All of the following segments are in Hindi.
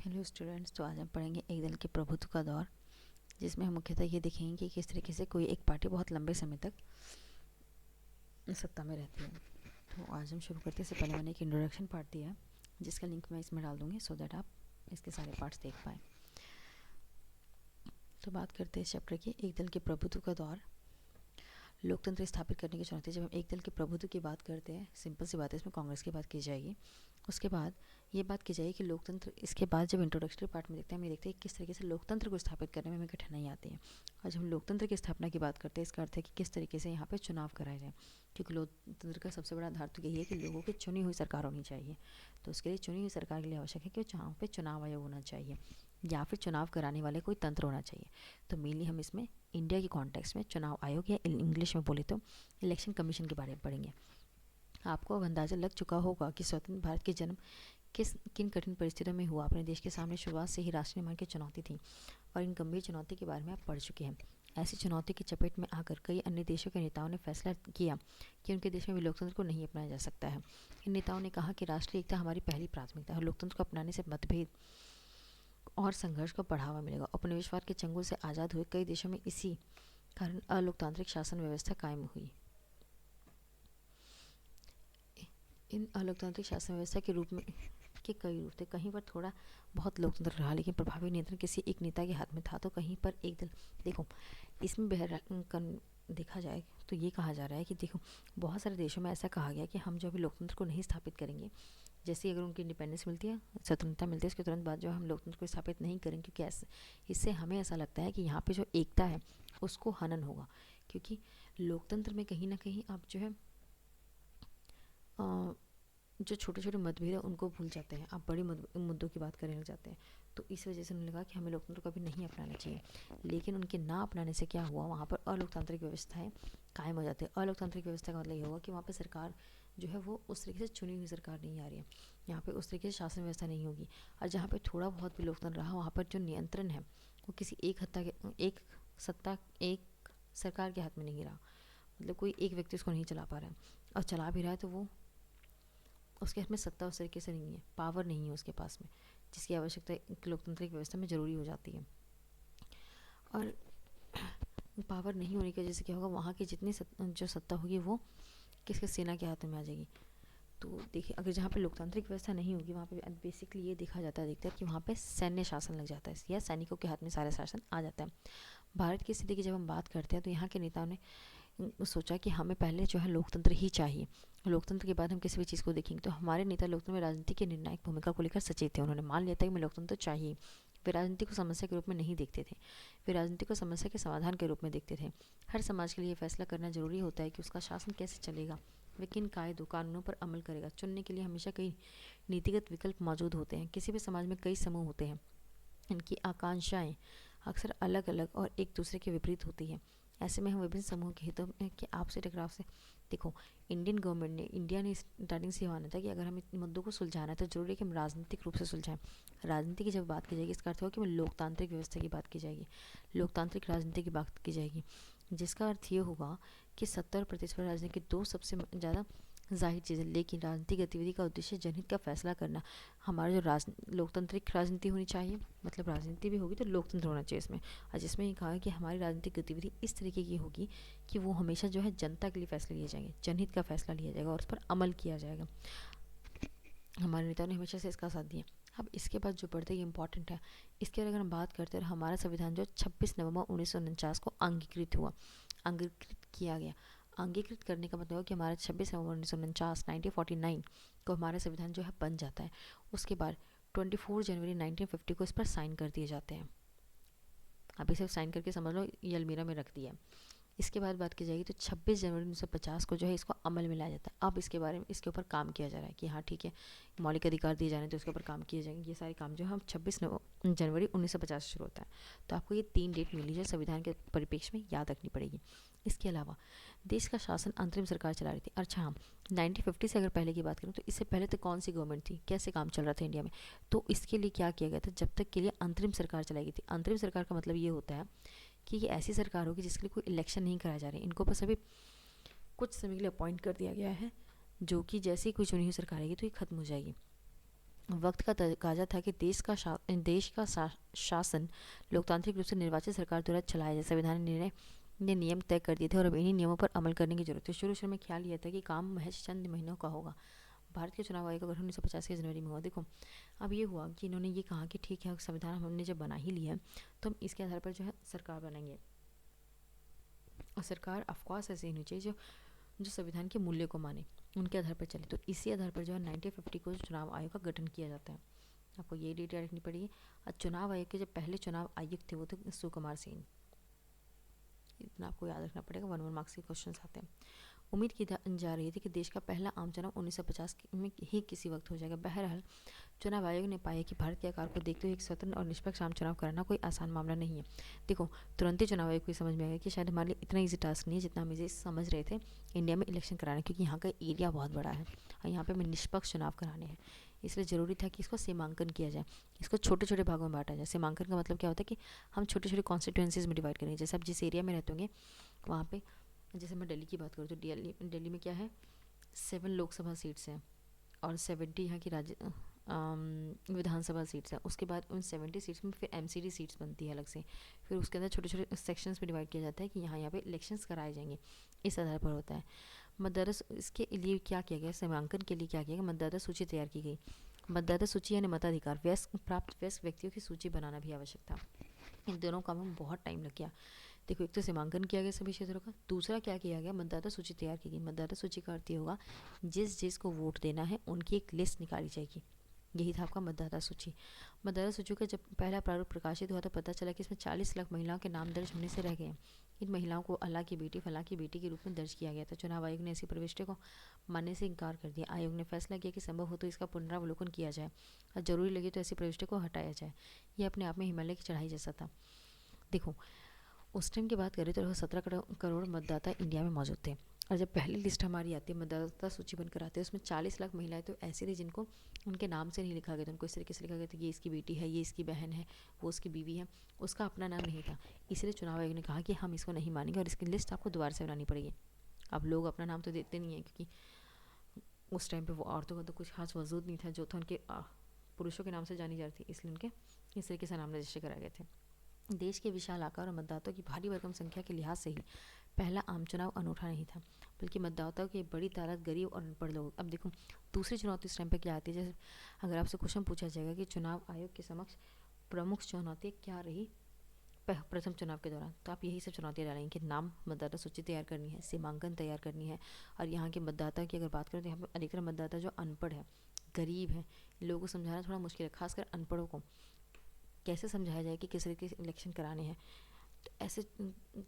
हेलो स्टूडेंट्स, तो आज हम पढ़ेंगे एक दल के प्रभुत्व का दौर, जिसमें हम मुख्यतः ये देखेंगे कि किस तरीके से कोई एक पार्टी बहुत लंबे समय तक सत्ता में रहती है। तो आज हम शुरू करते हैं। इससे पहले मैंने एक इंट्रोडक्शन पार्ट दिया है, जिसका लिंक मैं इसमें डाल दूँगी सो दैट आप इसके सारे पार्ट्स देख पाएँ। तो बात करते हैं इस चैप्टर की, एक दल के प्रभुत्व का दौर, लोकतंत्र स्थापित करने की चुनौती। जब हम एक दल के प्रभुत्व की बात करते हैं, सिंपल सी बात है, इसमें कांग्रेस की बात की जाएगी। उसके बाद ये बात की जाएगी कि लोकतंत्र, इसके बाद जब इंट्रोडक्टरी पार्ट में देखते हैं, हम ये देखते हैं किस तरीके से लोकतंत्र को स्थापित करने में हमें कठिनाई आती है। और जब हम लोकतंत्र की स्थापना की बात करते हैं, इसका अर्थ है कि किस तरीके से यहाँ पे चुनाव कराए जाए, क्योंकि लोकतंत्र का सबसे बड़ा आधार तो यही है कि लोगों की चुनी हुई सरकार होनी चाहिए। तो उसके लिए चुनी हुई सरकार के लिए आवश्यक है कि जहाँ पे चुनाव आयोग होना चाहिए या फिर चुनाव कराने वाले कोई तंत्र होना चाहिए। तो मेनली हम इसमें इंडिया के कॉन्टेक्स्ट में चुनाव आयोग या इंग्लिश में बोले तो इलेक्शन कमीशन के बारे में पढ़ेंगे। आपको अब अंदाज़ा लग चुका होगा कि स्वतंत्र भारत के जन्म किन कठिन परिस्थितियों में हुआ। अपने देश के सामने शुरुआत से ही राष्ट्र निर्माण की चुनौती थी और इन गंभीर चुनौती के बारे में आप पढ़ चुके हैं। ऐसी चुनौती की चपेट में आकर कई अन्य देशों के नेताओं ने फैसला किया कि उनके देश में भी लोकतंत्र को नहीं अपनाया जा सकता है। इन नेताओं ने कहा कि राष्ट्रीय एकता हमारी पहली प्राथमिकता है और लोकतंत्र को अपनाने से मतभेद और संघर्ष को बढ़ावा मिलेगा। उपनिवेशवाद के चंगुल से आज़ाद हुए कई देशों में इसी कारण अलोकतांत्रिक शासन व्यवस्था कायम हुई। इन अलोकतांत्रिक शासन व्यवस्था के रूप में के कई रूप थे। कहीं पर थोड़ा बहुत लोकतंत्र रहा, लेकिन प्रभावी नियंत्रण किसी एक नेता के हाथ में था। तो कहीं पर एक दल, देखो इसमें देखा जाए तो ये कहा जा रहा है कि देखो, बहुत सारे देशों में ऐसा कहा गया कि हम जो अभी लोकतंत्र को नहीं स्थापित करेंगे, जैसे ही अगर उनकी इंडिपेंडेंस मिलती है, स्वतंत्रता मिलती है, उसके तुरंत बाद जो हम लोकतंत्र को स्थापित नहीं करेंगे, क्योंकि ऐसे इससे हमें ऐसा लगता है कि यहाँ पे जो एकता है उसको हनन होगा। क्योंकि लोकतंत्र में कहीं ना कहीं आप जो है जो छोटे छोटे मतभेद है उनको भूल जाते हैं, आप बड़े मुद्दों की बात करने लग जाते हैं। तो इस वजह से उन्होंने लगा कि हमें लोकतंत्र को अभी नहीं अपनाना चाहिए। लेकिन उनके ना अपनाने से क्या हुआ, वहाँ पर अलोकतांत्रिक व्यवस्थाएं कायम हो जाती है। अलोकतांत्रिक व्यवस्था का मतलब ये होगा कि वहाँ पर सरकार जो है वो उस तरीके से चुनी हुई सरकार नहीं आ रही है, यहाँ पे उस तरीके से शासन व्यवस्था नहीं होगी। और जहाँ पे थोड़ा बहुत भी लोकतंत्र रहा, वहाँ पर जो नियंत्रण है वो किसी एक सत्ता एक सरकार के हाथ में नहीं रहा। मतलब कोई एक व्यक्ति उसको नहीं चला पा रहा है, और चला भी रहा है तो वो उसके हाथ में सत्ता उस तरीके से नहीं है, पावर नहीं है उसके पास में, जिसकी आवश्यकता एक लोकतांत्रिक व्यवस्था में ज़रूरी हो जाती है। और पावर नहीं होने की वजह से क्या होगा, वहाँ की जितनी जो सत्ता होगी वो किसके सेना के हाथ में आ जाएगी। तो देखिए, अगर जहाँ पे लोकतांत्रिक व्यवस्था नहीं होगी, वहाँ पे बेसिकली ये देखा जाता है अधिकतर कि वहाँ पे सैन्य शासन लग जाता है या सैनिकों के हाथ में सारा शासन आ जाता है। भारत की स्थिति की जब हम बात करते हैं तो यहाँ के नेताओं ने सोचा कि हमें पहले जो है लोकतंत्र ही चाहिए, लोकतंत्र के बाद हम किसी भी चीज़ को देखेंगे। तो हमारे नेता लोकतंत्र में राजनीति की निर्णायक भूमिका को लेकर सचेत थे। उन्होंने मान लिया था कि हमें लोकतंत्र चाहिए। वे राजनीति को समस्या के रूप में नहीं देखते थे, वे राजनीति को समस्या के समाधान के रूप में देखते थे। हर समाज के लिए फैसला करना जरूरी होता है कि उसका शासन कैसे चलेगा, वे किन कायदों कानूनों पर अमल करेगा। चुनने के लिए हमेशा कई नीतिगत विकल्प मौजूद होते हैं। किसी भी समाज में कई समूह होते हैं, इनकी आकांक्षाएं अक्सर अलग अलग और एक दूसरे के विपरीत होती है। ऐसे में हम विभिन्न समूहों के हितों के आपसी टकराव से, देखो इंडियन गवर्नमेंट ने, इंडिया ने स्टार्टिंग से माना था कि अगर हम इन मुद्दों को सुलझाना है तो जरूरी है कि हम राजनीतिक रूप से सुलझाएं। राजनीति की जब बात की जाएगी, इसका अर्थ होगा कि लोकतांत्रिक व्यवस्था की बात की जाएगी, लोकतांत्रिक राजनीति की बात की जाएगी, जिसका अर्थ ये होगा कि सत्ता और प्रतिस्पर्धा राजनीति की दो सबसे ज़्यादा जाहिर चीज़ है। लेकिन राजनीतिक गतिविधि का उद्देश्य जनहित का फैसला करना। हमारा जो लोकतांत्रिक राजनीति होनी चाहिए, मतलब राजनीति भी होगी तो लोकतंत्र होना चाहिए इसमें। और जिसमें ये कहा है कि हमारी राजनीतिक गतिविधि इस तरीके की होगी कि वो हमेशा जो है जनता के लिए फैसले लिए जाएंगे, जनहित का फैसला लिया जाएगा और उस पर अमल किया जाएगा। हमारे नेताओं ने हमेशा से इसका साथ दिया। अब इसके बाद जो पढ़ते ये इंपॉर्टेंट है, इसके अगर हम बात करते हैं, हमारा संविधान जो 26 नवंबर 1949 को अंगीकृत हुआ, अंगीकृत किया गया। अंगीकृत करने का मतलब है कि हमारा 26 नवंबर 1949 1949 को हमारा संविधान जो है बन जाता है। उसके बाद 24 जनवरी 1950 को इस पर साइन कर दिए जाते हैं। अभी सिर्फ साइन करके समझ लो, ये अलमीरा में रख दिया। इसके बाद बात की जाएगी तो 26 जनवरी 1950 को जो है इसको अमल में लाया जाता है। अब इसके बारे में, इसके ऊपर काम किया जा रहा है कि हाँ ठीक है, मौलिक अधिकार दिए जा रहे हैं तो इसके ऊपर काम किए जाएंगे। ये सारे काम जो है हम 26 जनवरी 1950 से शुरू होता है। तो आपको ये 3 डेट मिली है, संविधान के परिप्रेक्ष्य में याद रखनी पड़ेगी। इसके अलावा देश का शासन अंतरिम सरकार चला रही थी। अच्छा हाँ, 1950 से अगर पहले की बात करूँ तो इससे पहले तो कौन सी गवर्नमेंट थी, कैसे काम चल रहा था इंडिया में, तो इसके लिए क्या किया गया था, जब तक के लिए अंतरिम सरकार चलाई गई थी। अंतरिम सरकार का मतलब ये होता है कि ये ऐसी सरकार होगी जिसके लिए कोई इलेक्शन नहीं कराया जा रहा है, इनको बस अभी कुछ समय के लिए अपॉइंट कर दिया गया है, जो कि जैसे ही कोई चुनी हुई सरकार आएगी तो ये खत्म हो जाएगी। वक्त का तकाजा था कि देश का शासन लोकतांत्रिक रूप से निर्वाचित सरकार द्वारा चलाया जाए। संविधान निर्णय ने नियम तय कर दिए थे और अब इन्हीं नियमों पर अमल करने की जरूरत है। शुरू में ख्याल यह था कि काम महज चंद महीनों का होगा। भारत के चुनाव आयोग का गठन 1950 के जनवरी में हुआ। देखो अब ये हुआ कि इन्होंने ये कहा कि ठीक है, संविधान हमने जब बना ही लिया है तो हम इसके आधार पर जो है सरकार बनाएंगे, और सरकार ऑफकोर्स ऐसी होनी चाहिए जो जो संविधान के मूल्य को माने, उनके आधार पर चले। तो इसी आधार पर जो है 1950 को चुनाव आयोग का गठन किया जाता है। आपको ये डेट याद रखनी पड़ेगी। और चुनाव आयोग के जो पहले चुनाव आयुक्त थे वो थे सुकुमार सेन। इतना आपको याद रखना पड़ेगा, 1 मार्क्स के क्वेश्चन आते हैं। उम्मीद की जा रही थी कि देश का पहला आम चुनाव 1950 में ही किसी वक्त हो जाएगा। बहरहाल चुनाव आयोग ने पाया कि भारत के आकार को देखते हुए एक स्वतंत्र और निष्पक्ष आम चुनाव कराना कोई आसान मामला नहीं है। देखो तुरंत ही चुनाव आयोग को समझ में आया कि शायद हमारे लिए इतना ईजी टास्क नहीं है जितना हम इसे समझ रहे थे इंडिया में इलेक्शन कराना, क्योंकि यहाँ का एरिया बहुत बड़ा है और यहाँ पर हमें निष्पक्ष चुनाव कराने हैं। इसलिए ज़रूरी था कि इसको सीमांकन किया जाए, इसको छोटे छोटे भागों में बांटा जाए। सीमांकन का मतलब क्या होता है कि हम छोटे छोटे कॉन्स्टिट्यूंसीज में डिवाइड करेंगे। जैसे आप जिस एरिया में रहते होंगे वहाँ पे, जैसे मैं दिल्ली की बात करूँ तो दिल्ली में क्या है, 7 लोकसभा सीट्स हैं और 70 यहाँ की राज्य विधानसभा सीट्स हैं। उसके बाद उन 70 सीट्स में फिर एमसीडी सीट्स बनती है अलग से। फिर उसके अंदर छोटे छोटे सेक्शंस में डिवाइड किया जाता है कि यहाँ पे इलेक्शंस कराए जाएंगे, इस आधार पर होता है। मतदाता इसके लिए क्या किया गया, सीमांकन के लिए क्या किया गया, मतदाता सूची तैयार की गई। मतदाता सूची यानी मताधिकार प्राप्त वयस्क व्यक्तियों की सूची बनाना भी आवश्यक था। इन दोनों कामों में बहुत टाइम लग गया। देखो एक तो सीमांकन किया गया सभी क्षेत्रों का, दूसरा क्या किया गया, मतदाता सूची तैयार की गई। मतदाता सूची का अर्थ ये होगा जिस को वोट देना है उनकी एक लिस्ट निकाली जाएगी। यही था आपका मतदाता सूची। मतदाता सूची का जब पहला प्रारूप प्रकाशित हुआ तो पता चला कि इसमें 40 लाख महिलाओं के नाम दर्ज होने से रह गए। इन महिलाओं को अल्लाह की बेटी फलां की बेटी के रूप में दर्ज किया गया था। चुनाव आयोग ने ऐसी प्रविष्टि को मानने से इनकार कर दिया। आयोग ने फैसला किया कि संभव हो तो इसका पुनरावलोकन किया जाए और जरूरी लगे तो ऐसी प्रविष्टि को हटाया जाए। यह अपने आप में हिमालय की चढ़ाई जैसा था। देखो उस टाइम की बात करें तो 17 करोड़ मतदाता इंडिया में मौजूद थे, और जब पहली लिस्ट हमारी आती है, मतदाता सूची बनकर आती है, उसमें 40 लाख महिलाएं तो ऐसी थी जिनको उनके नाम से नहीं लिखा गया था। उनको इस तरीके से लिखा गया था ये इसकी बेटी है, ये इसकी बहन है, वो उसकी बीवी है, उसका अपना नाम नहीं था। इसलिए चुनाव आयोग ने कहा कि हम इसको नहीं मानेंगे और इसकी लिस्ट आपको दोबारा से बनानी पड़ेगी। अब लोग अपना नाम तो देते नहीं हैं, क्योंकि उस टाइम पर वो औरतों का तो कुछ खास वजूद नहीं था, जो था उनके पुरुषों के नाम से जानी जाती थी, इसलिए उनके इस तरीके से नाम रजिस्टर कराए गए थे। देश के विशाल आकार और मतदाताओं की भारी भरकम संख्या के लिहाज से ही पहला आम चुनाव अनूठा नहीं था, बल्कि मतदाताओं की बड़ी तादाद गरीब और अनपढ़ लोग। अब देखो दूसरी चुनौती इस टाइम पे क्या आती है, जैसे अगर आपसे क्वेश्चन पूछा जाएगा कि चुनाव आयोग के समक्ष प्रमुख चुनौती क्या रही प्रथम चुनाव के दौरान, तो आप यही सब चुनौतियाँ डालेंगे कि नाम मतदाता सूची तैयार करनी है, सीमांकन तैयार करनी है, और यहाँ के मतदाता की अगर बात करें तो यहाँ पर अधिकतर मतदाता जो अनपढ़ है, गरीब है, लोगों को समझाना थोड़ा मुश्किल है। खासकर अनपढ़ों को कैसे समझाया जाए कि किस तरीके से इलेक्शन कराने हैं। तो ऐसे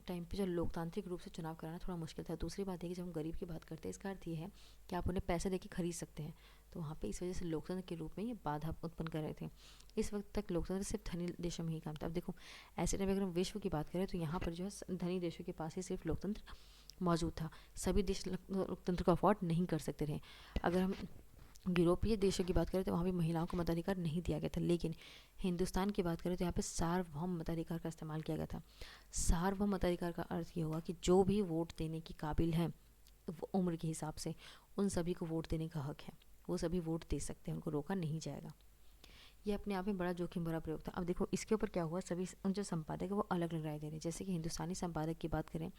टाइम पे जो लोकतांत्रिक रूप से चुनाव कराना थोड़ा मुश्किल था। दूसरी बात है कि जब हम गरीब की बात करते हैं, इसका अर्थ ये है कि आप उन्हें पैसे देके खरीद सकते हैं। तो वहाँ पे इस वजह से लोकतंत्र के रूप में ये बाधा उत्पन्न कर रहे थे। इस वक्त तक लोकतंत्र सिर्फ धनी देशों में ही काम था। अब देखो ऐसे टाइम अगर हम विश्व की बात करें तो यहाँ पर जो है धनी देशों के पास ही सिर्फ लोकतंत्र मौजूद था। सभी देश लोकतंत्र को अफोर्ड नहीं कर सकते थे। अगर हम यूरोपीय देशों की बात करें तो वहाँ भी महिलाओं को मताधिकार नहीं दिया गया था, लेकिन हिंदुस्तान की बात करें तो यहाँ पे सार्वभौम मताधिकार का इस्तेमाल किया गया था। सार्वभौम मताधिकार का अर्थ ये होगा कि जो भी वोट देने की काबिल हैं वो उम्र के हिसाब से, उन सभी को वोट देने का हक है, वो सभी वोट दे सकते हैं, उनको रोका नहीं जाएगा। ये अपने आप में बड़ा जोखिम भरा प्रयोग था। अब देखो इसके ऊपर क्या हुआ, सभी जो संपादक है वो अलग अलग राय दे रहे हैं। जैसे कि हिंदुस्तानी संपादक की बात करें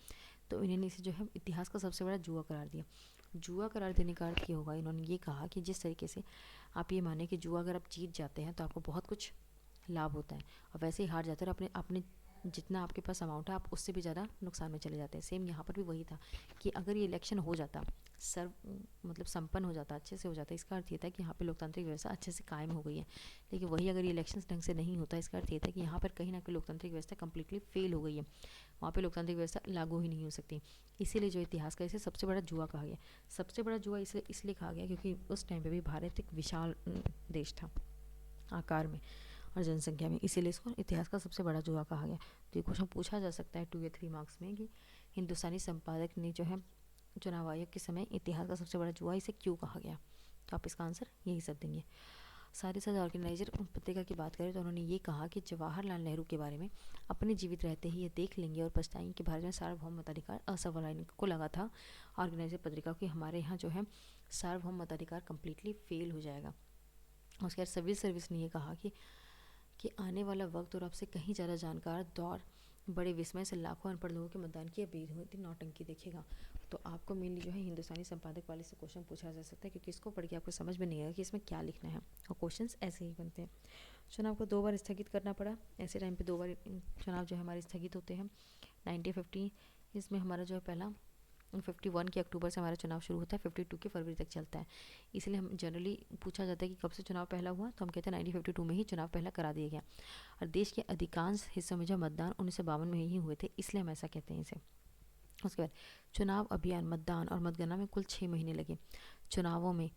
तो इन्होंने इसे जो है इतिहास का सबसे बड़ा जुआ करार दिया। जुआ करार देने का अर्थ ये होगा, इन्होंने ये कहा कि जिस तरीके से आप ये माने कि जुआ अगर आप जीत जाते हैं तो आपको बहुत कुछ लाभ होता है, और वैसे ही हार जाते हैं और अपने अपने जितना आपके पास अमाउंट है आप उससे भी ज़्यादा नुकसान में चले जाते हैं। सेम यहाँ पर भी वही था कि अगर ये इलेक्शन हो जाता, मतलब संपन्न हो जाता, अच्छे से हो जाता, इसका अर्थ ये था कि यहाँ पे लोकतांत्रिक व्यवस्था अच्छे से कायम हो गई है। लेकिन वही अगर ये इलेक्शन ढंग से नहीं होता, इसका अर्थ ये था कि यहाँ पर कहीं ना कहीं लोकतांत्रिक व्यवस्था कम्प्लीटली फेल हो गई है, वहाँ पे लोकतांत्रिक व्यवस्था लागू ही नहीं हो सकती। इसीलिए जो इतिहास का इसे सबसे बड़ा जुआ कहा गया। सबसे बड़ा जुआ इसलिए कहा गया क्योंकि उस टाइम पे भी भारत एक विशाल देश था आकार में और जनसंख्या में, इसीलिए इसको इतिहास का सबसे बड़ा जुआ कहा गया। तो ये क्वेश्चन पूछा जा सकता है 2 या 3 मार्क्स में कि हिंदुस्तानी संपादक ने जो है चुनाव आयोग के समय इतिहास का सबसे बड़ा जुआ इसे क्यों कहा गया, तो आप इसका आंसर यही सब देंगे। साथ ही साथ ऑर्गेनाइजर पत्रिका की बात करें तो उन्होंने ये कहा कि जवाहरलाल नेहरू के बारे में अपने जीवित रहते ही ये देख लेंगे और पछताएंगे कि भारत में सार्वभौम मताधिकार असफल है। इनको लगा था ऑर्गेनाइजर पत्रिका कि हमारे यहाँ जो है सार्वभौम मताधिकार कम्प्लीटली फेल हो जाएगा, उसके बाद सिविल सर्विस ने ये कहा कि आने वाला वक्त और आपसे कहीं ज़्यादा जानकार दौर बड़े विस्मय से लाखों अनपढ़ लोगों के मतदान की अभेद्य नौटंकी देखेगा। तो आपको मेनली जो है हिंदुस्तानी संपादक वाले से क्वेश्चन पूछा जा सकता है, क्योंकि इसको पढ़ के आपको समझ में नहीं आएगा कि इसमें क्या लिखना है, और क्वेश्चंस ऐसे ही बनते हैं। चुनाव को 2 बार स्थगित करना पड़ा। ऐसे टाइम पे 2 बार चुनाव जो है हमारे स्थगित होते हैं। 1950 इसमें हमारा जो है पहला 51 के अक्टूबर से हमारा चुनाव शुरू होता है, 52 के फरवरी तक चलता है। इसलिए हम जनरली पूछा जाता है कि कब से चुनाव पहला हुआ, तो हम कहते हैं 1952 में ही चुनाव पहला करा दिया गया। और देश के अधिकांश हिस्सों में जो मतदान 1952 में ही हुए थे, इसलिए हम ऐसा कहते हैं इसे। उसके बाद चुनाव अभियान, मतदान और मतगणना में कुल 6 महीने लगे। चुनावों में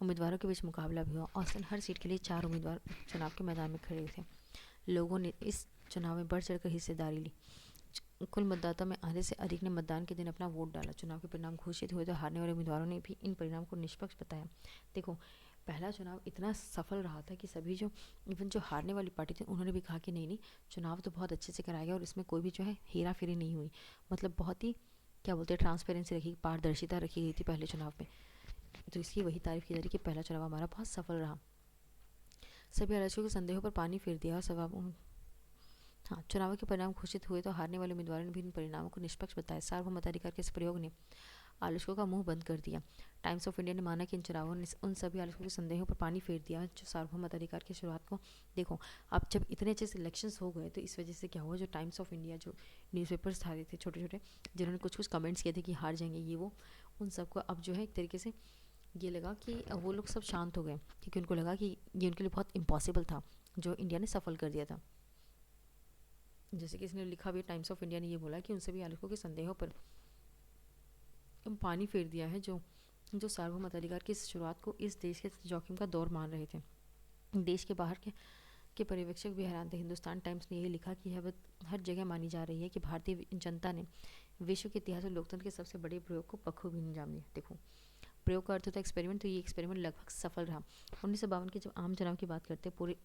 उम्मीदवारों के बीच मुकाबला भी हुआ। औसतन हर सीट के लिए 4 उम्मीदवार चुनाव के मैदान में खड़े थे। लोगों ने इस चुनाव में बढ़ चढ़कर हिस्सेदारी ली। कुल मतदाता में आधे से अधिक ने मतदान के दिन अपना वोट डाला। चुनाव के परिणाम घोषित हुए तो हारने वाले उम्मीदवारों ने भी इन परिणाम को निष्पक्ष बताया। देखो, पहला चुनाव इतना सफल रहा था कि सभी जो इवन जो हारने वाली पार्टी थी उन्होंने भी कहा कि नहीं नहीं, चुनाव तो बहुत अच्छे से कराया गया और इसमें कोई भी जो है हेरा फेरी नहीं हुई। मतलब बहुत ही क्या बोलते हैं, ट्रांसपेरेंसी रखी, पारदर्शिता रखी गई थी पहले चुनाव में। तो इसकी वही तारीफ की जा रही कि पहला चुनाव हमारा बहुत सफल रहा। सभी आलोचकों के संदेहों पर पानी फेर दिया और सवाल चुनाव के परिणाम घोषित हुए तो हारने वाले उम्मीदवारों ने भी इन परिणामों को निष्पक्ष बताया। सार्वभौमाधिकार के इस प्रयोग ने आलोचकों का मुंह बंद कर दिया। टाइम्स ऑफ इंडिया ने माना कि इन चुनावों ने उन सभी आलोचकों के संदेहों पर पानी फेर दिया जो सार्वभौमाधिकार की शुरुआत को। देखो, अब जब इतने अच्छे से इलेक्शंस हो गए तो इस वजह से क्या हुआ, जो टाइम्स ऑफ इंडिया जो न्यूज़पेपर्स था थे छोटे छोटे, जिन्होंने कुछ कुछ कमेंट्स किए थे कि हार जाएंगे ये वो, उन सबको अब जो है एक तरीके से ये लगा कि वो लोग सब शांत हो गए, क्योंकि उनको लगा कि ये उनके लिए बहुत इम्पॉसिबल था जो इंडिया ने सफल कर दिया था। जैसे कि इसने लिखा भी, टाइम्स ऑफ इंडिया ने ये बोला कि उन सभी आलोचकों के संदेहों पर पानी फेर दिया है जो सार्वभौमाधिकार की शुरुआत को इस देश के जोखिम का दौर मान रहे थे। देश के बाहर के पर्यवेक्षक भी हैरान थे। हिंदुस्तान टाइम्स ने यही लिखा कि यह हर जगह मानी जा रही है कि भारतीय जनता ने विश्व के इतिहास में लोकतंत्र के सबसे बड़े प्रयोग को बखूबी अंजाम दिया। देखो, प्रयोग का अर्थ होता है एक्सपेरिमेंट, तो ये एक्सपेरिमेंट लगभग सफल रहा। 1952 के जब आम चुनाव की बात करते हैं, पूरे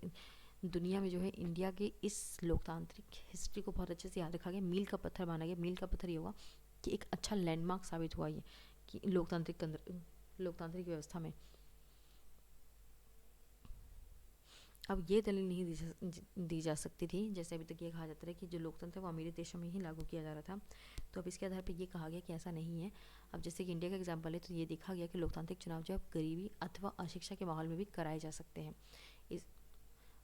दुनिया में जो है इंडिया के इस लोकतांत्रिक हिस्ट्री को बहुत अच्छे से याद रखा गया, मील का पत्थर माना गया। मील का पत्थर ये हुआ कि एक अच्छा लैंडमार्क साबित हुआ ये कि लोकतांत्रिक व्यवस्था में। अब ये दलील नहीं दी जा सकती थी, जैसे अभी तक ये कहा जाता है कि जो लोकतंत्र है वो अमीरी देशों में ही लागू किया जा रहा था। तो अब इसके आधार पर ये कहा गया कि ऐसा नहीं है। अब जैसे कि इंडिया का एग्जाम्पल है, तो ये देखा गया कि लोकतांत्रिक चुनाव जो है गरीबी अथवा अशिक्षा के माहौल में भी कराए जा सकते हैं।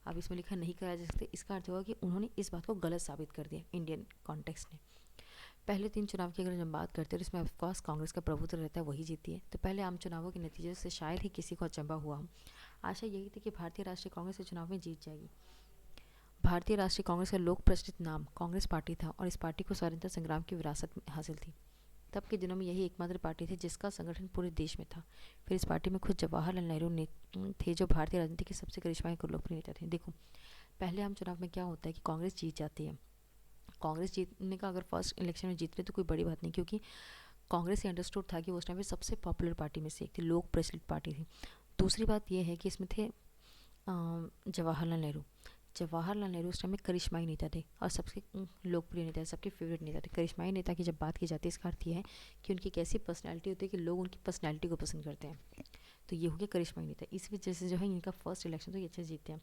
अब इसमें लिखा नहीं कराया जा सकते, इसका अर्थ हुआ कि उन्होंने इस बात को गलत साबित कर दिया इंडियन कॉन्टेक्स्ट ने। पहले 3 चुनाव की अगर हम बात करते हैं तो इसमें ऑफकोर्स कांग्रेस का प्रभुत्व रहता है, वही जीती है। तो पहले आम चुनावों के नतीजे से शायद ही किसी को अचंभा हुआ। आशा यही थी कि भारतीय राष्ट्रीय कांग्रेस इस चुनाव में जीत जाएगी। भारतीय राष्ट्रीय कांग्रेस का लोक प्रचलित नाम कांग्रेस पार्टी था और इस पार्टी को स्वतंत्रता संग्राम की विरासत हासिल थी। तब के दिनों में यही एकमात्र पार्टी थी जिसका संगठन पूरे देश में था। फिर इस पार्टी में खुद जवाहरलाल नेहरू ने थे, जो भारतीय राजनीति के सबसे करिश्माई और लोकप्रिय नेता थे। देखो, पहले आम चुनाव में क्या होता है कि कांग्रेस जीत जाती है। कांग्रेस जीतने का अगर फर्स्ट इलेक्शन में जीत रहे तो कोई बड़ी बात नहीं, क्योंकि कांग्रेस ये अंडरस्टूड था कि वो उस टाइम पे सबसे पॉपुलर पार्टी में से एक थी, लोक प्रचलित पार्टी थी। दूसरी बात यह है कि इसमें थे जवाहरलाल नेहरू। जवाहरलाल नेहरू उस टाइम में करिश्माई नेता थे और सबसे लोकप्रिय नेता थे, सबके फेवरेट नेता थे। करिश्माई नेता की जब बात की जाती है, इसका अर्थ यह है कि उनकी एक ऐसी पर्सनैलिटी होती है कि लोग उनकी पर्सनैलिटी को पसंद करते हैं। तो ये हो गया करिश्माई नेता। इस वजह से जो है इनका फर्स्ट इलेक्शन तो ये अच्छे से जीतते हैं।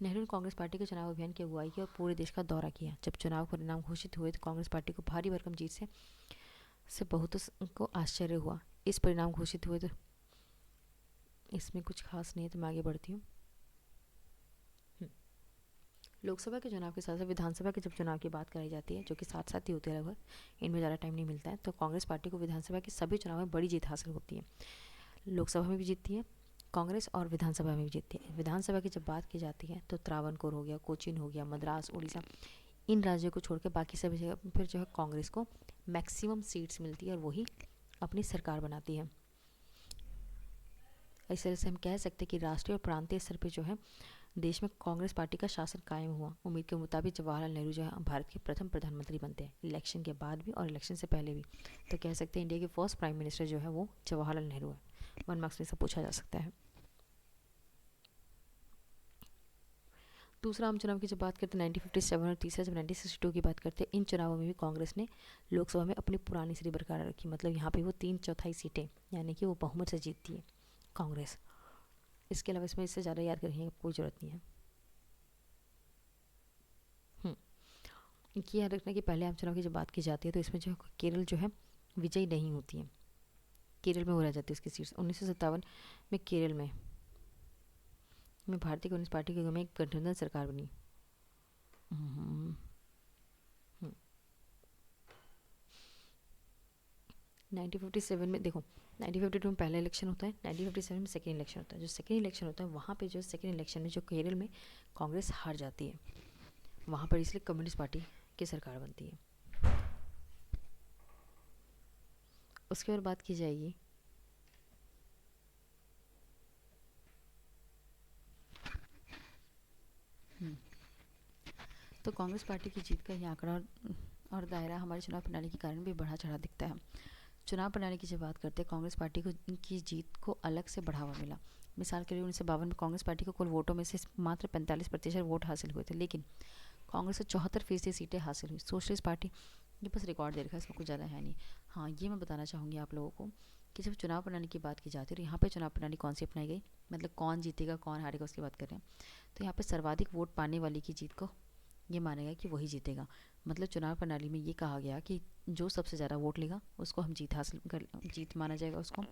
नेहरू ने कांग्रेस पार्टी के चुनाव अभियान की अगुवाई की और पूरे देश का दौरा किया। जब चुनाव परिणाम घोषित हुए तो कांग्रेस पार्टी को भारी भरकम जीत से बहुतों को आश्चर्य हुआ। इस परिणाम घोषित हुए तो इसमें कुछ खास नहीं है, तो मैं आगे बढ़ती हूँ। लोकसभा के चुनाव के साथ साथ विधानसभा के जब चुनाव की बात कराई जाती है, जो कि साथ साथ ही होते हैं लगभग, इनमें ज़्यादा टाइम नहीं मिलता है, तो कांग्रेस पार्टी को विधानसभा के सभी चुनाव में बड़ी जीत हासिल होती है। लोकसभा में भी जीतती है कांग्रेस और विधानसभा में भी जीतती है। विधानसभा की जब बात की जाती है तो त्रावणकोर हो गया, कोचीन हो गया, मद्रास, उड़ीसा, इन राज्यों को छोड़ के बाकी सभी जगह फिर जो है कांग्रेस को मैक्सिमम सीट्स मिलती है और वही अपनी सरकार बनाती है। इस तरह से हम कह सकते हैं कि राष्ट्रीय और प्रांतीय स्तर पर जो है देश में कांग्रेस पार्टी का शासन कायम हुआ। उम्मीद के मुताबिक जवाहरलाल नेहरू जो है भारत के प्रथम प्रधानमंत्री बनते हैं, इलेक्शन के बाद भी और इलेक्शन से पहले भी। तो कह सकते हैं इंडिया के फर्स्ट प्राइम मिनिस्टर जो है वो जवाहरलाल नेहरू है। 1 मार्क्स में से पूछा जा सकता है। दूसरा आम चुनाव की जब बात करते हैं 1957 और तीसरा जब 1962 की बात करते हैं, इन चुनावों में भी कांग्रेस ने लोकसभा में अपनी पुरानी स्थिति बरकरार रखी। मतलब यहाँ पे वो 3/4 सीटें यानी कि वो बहुमत से जीतती है कांग्रेस। इसके अलावा इसमें इससे ज़्यादा याद करने की कोई ज़रूरत नहीं है। ये याद रखना कि पहले आम चुनाव की जब बात की जाती है तो इसमें जो केरल जो है विजयी नहीं होती है, केरल में हो रह जाती है उसकी सीट्स। 1957 में केरल में भारतीय कम्युनिस्ट पार्टी के में एक गठबंधन सरकार बनी। 1957 में देखो, 1952 में पहला इलेक्शन होता है, 1957 में सेकेंड इलेक्शन होता है। जो सेकेंड इलेक्शन होता है वहाँ पे जो सेकेंड इलेक्शन में जो केरल में कांग्रेस हार जाती है, वहाँ पर इसलिए कम्युनिस्ट पार्टी की सरकार बनती है। उसके बाद बात की जाएगी तो कांग्रेस पार्टी की जीत का ये आंकड़ा और दायरा हमारे चुनाव प्रणाली के कारण भी बढ़ा चढ़ा दिखता है। चुनाव प्रणाली की जब बात करते हैं, कांग्रेस पार्टी को की जीत को अलग से बढ़ावा मिला। मिसाल के लिए 1952 में कांग्रेस पार्टी को कुल वोटों में से मात्र 45% वोट हासिल हुए थे, लेकिन कांग्रेस को 74% सीटें हासिल हुई। सोशलिस्ट पार्टी ये बस रिकॉर्ड दे रखा है, इसमें कुछ ज़्यादा है नहीं। हाँ, ये मैं बताना चाहूँगी आप लोगों को कि जब चुनाव प्रणाली की बात की जाती है तो यहाँ पे चुनाव प्रणाली कौन सी अपनाई गई, मतलब कौन जीतेगा कौन हारेगा उसकी बात कर रहे हैं। तो यहाँ पे सर्वाधिक वोट पाने वाली की जीत को ये माना गया कि वही जीतेगा। मतलब चुनाव प्रणाली में ये कहा गया कि जो सबसे ज़्यादा वोट लेगा उसको हम जीत माना जाएगा उसको,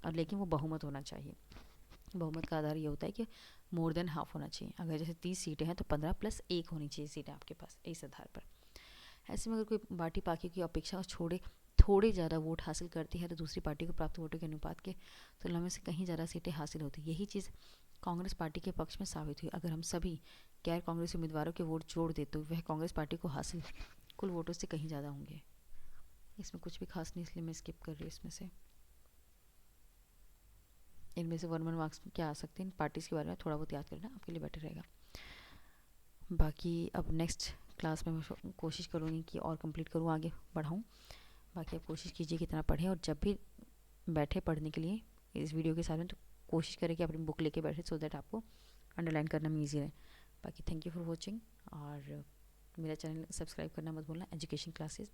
और लेकिन वो बहुमत होना चाहिए। बहुमत का आधार ये होता है कि मोर देन हाफ होना चाहिए। अगर जैसे 30 सीटें हैं तो 15+1 होनी चाहिए सीटें आपके पास, इस आधार पर। ऐसे में अगर कोई पार्टी बाकी की अपेक्षा छोड़े थोड़े ज़्यादा वोट हासिल करती है तो दूसरी पार्टी को प्राप्त वोटों के अनुपात के तुलना में से कहीं ज़्यादा सीटें हासिल होती है। यही चीज़ कांग्रेस पार्टी के पक्ष में साबित हुई। अगर हम सभी गैर कांग्रेसी उम्मीदवारों के वोट जोड़ दे तो वह कांग्रेस पार्टी को हासिल कुल वोटों से कहीं ज़्यादा होंगे। इसमें कुछ भी खास नहीं, इसलिए मैं स्किप कर रही हूँ इसमें से। इनमें से 1 मार्क्स क्या आ सकते हैं, इन पार्टीज़ के बारे में थोड़ा बहुत याद करना आपके लिए बेटर रहेगा। बाकी अब नेक्स्ट क्लास में मैं कोशिश करूँगी कि और कंप्लीट करूँ, आगे बढ़ाऊँ। बाकी आप कोशिश कीजिए कितना पढ़ें, और जब भी बैठे पढ़ने के लिए इस वीडियो के साथ में तो कोशिश करें कि अपनी बुक लेके बैठे, सो दैट आपको अंडरलाइन करना में ईजी रहे। बाकी थैंक यू फॉर वॉचिंग, और मेरा चैनल सब्सक्राइब करना मत भूलना, एजुकेशन क्लासेस।